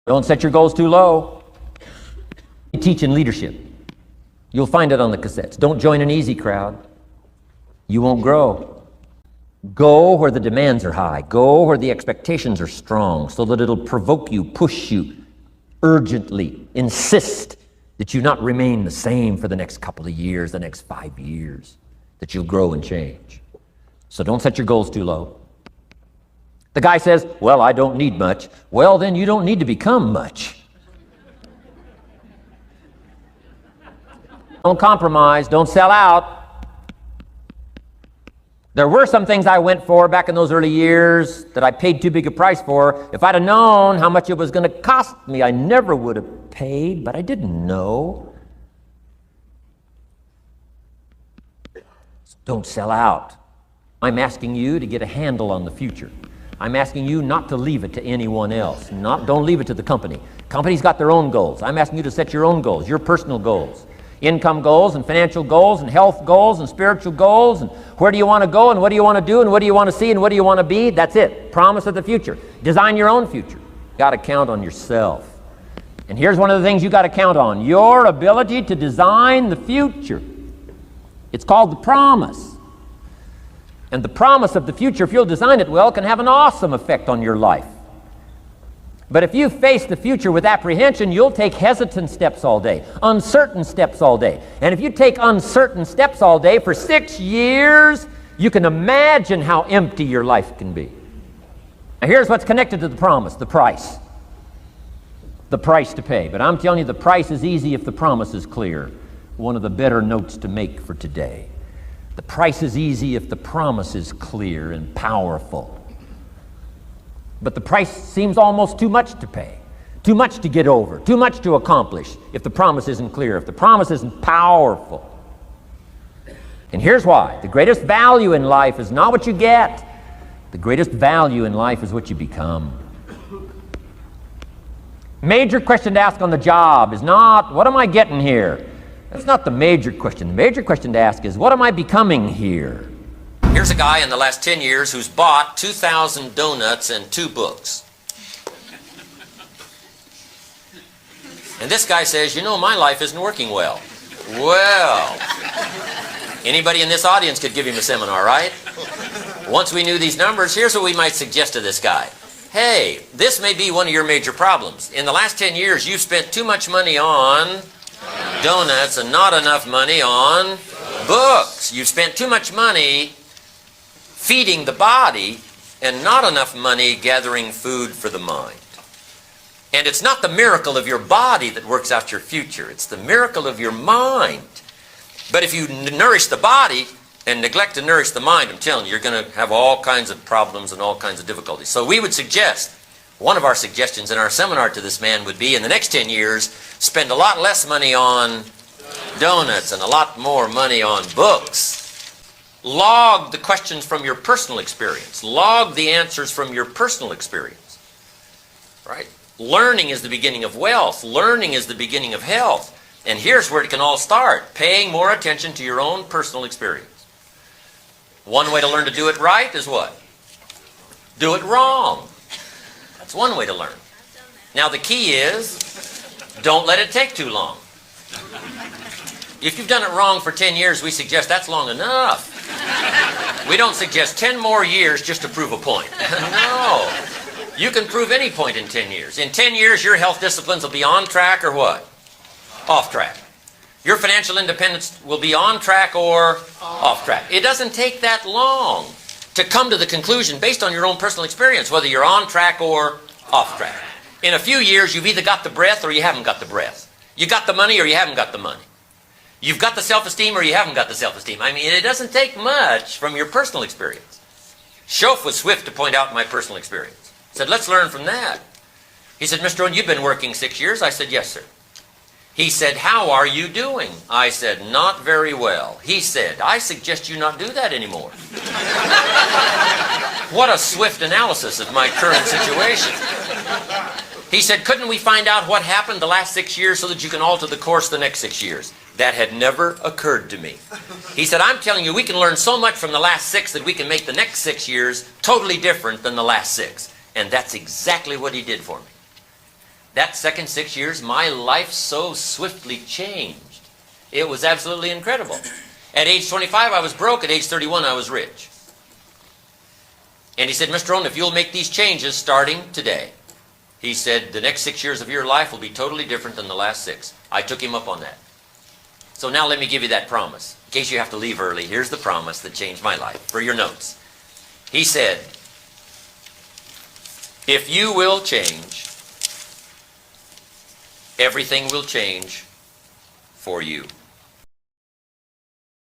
Don't set your goals too low. Teach in leadership. You'll find it on the cassettes. Don't join an easy crowd. You won't grow. Go where the demands are high. Go where the expectations are strong so that it'll provoke you, push you, urgently insist that you not remain the same for the next couple of years, the next 5 years, that you'll grow and change. So don't set your goals too low. The guy says, well, I don't need much. Well, then you don't need to become much. Don't compromise. Don't sell out. There were some things I went for back in those early years that I paid too big a price for. If I'd have known how much it was going to cost me, I never would have paid, but I didn't know. So don't sell out. I'm asking you to get a handle on the future. I'm asking you not to leave it to anyone else. Don't leave it to the company. Company's got their own goals. I'm asking you to set your own goals, your personal goals. Income goals and financial goals and health goals and spiritual goals and where do you want to go and what do you want to do and what do you want to see and what do you want to be. That's it. Promise of the future. Design your own future. Got to count on yourself. And here's one of the things you got to count on. Your ability to design the future. It's called the promise. And the promise of the future, if you'll design it well, can have an awesome effect on your life. But if you face the future with apprehension, you'll take hesitant steps all day, uncertain steps all day. And if you take uncertain steps all day for 6 years, you can imagine how empty your life can be. Now here's what's connected to the promise, the price. The price to pay. But I'm telling you, the price is easy if the promise is clear. One of the better notes to make for today. The price is easy if the promise is clear and powerful. But the price seems almost too much to pay, too much to get over, too much to accomplish if the promise isn't clear, if the promise isn't powerful. And here's why. The greatest value in life is not what you get. The greatest value in life is what you become. Major question to ask on the job is not, what am I getting here? That's not the major question. The major question to ask is, what am I becoming here? Here's a guy in the last 10 years who's bought 2,000 donuts and 2 books. And this guy says, you know, my life isn't working well. Well, anybody in this audience could give him a seminar, right? Once we knew these numbers, here's what we might suggest to this guy. Hey, this may be one of your major problems. In the last 10 years, you've spent too much money on donuts and not enough money on books. You've spent too much money feeding the body and not enough money gathering food for the mind. And it's not the miracle of your body that works out your future. It's the miracle of your mind. But if you nourish the body and neglect to nourish the mind, I'm telling you, you're going to have all kinds of problems and all kinds of difficulties. So we would suggest, one of our suggestions in our seminar to this man would be, in the next 10 years, spend a lot less money on donuts and a lot more money on books. Log the questions from your personal experience. Log the answers from your personal experience. Right? Learning is the beginning of wealth. Learning is the beginning of health. And here's where it can all start. Paying more attention to your own personal experience. One way to learn to do it right is what? Do it wrong. That's one way to learn. Now the key is, don't let it take too long. If you've done it wrong for 10 years, we suggest that's long enough. We don't suggest 10 more years just to prove a point. No. You can prove any point in 10 years. In 10 years, your health disciplines will be on track or what? Off track. Your financial independence will be on track or off track. It doesn't take that long to come to the conclusion based on your own personal experience, whether you're on track or off track. In a few years, you've either got the breath or you haven't got the breath. You got the money or you haven't got the money. You've got the self-esteem or you haven't got the self-esteem. I mean, it doesn't take much from your personal experience. Schoaf was swift to point out my personal experience. He said, let's learn from that. He said, Mr. Owen, you've been working 6 years? I said, yes, sir. He said, how are you doing? I said, not very well. He said, I suggest you not do that anymore. What a swift analysis of my current situation. He said, couldn't we find out what happened the last 6 years so that you can alter the course the next 6 years? That had never occurred to me. He said, I'm telling you, we can learn so much from the last 6 that we can make the next 6 years totally different than the last 6. And that's exactly what he did for me. That second 6 years, my life so swiftly changed. It was absolutely incredible. At age 25, I was broke. At age 31, I was rich. And he said, Mr. Rohn, if you'll make these changes starting today, he said, the next 6 years of your life will be totally different than the last 6. I took him up on that. So now let me give you that promise. In case you have to leave early, here's the promise that changed my life for your notes. He said, if you will change, everything will change for you.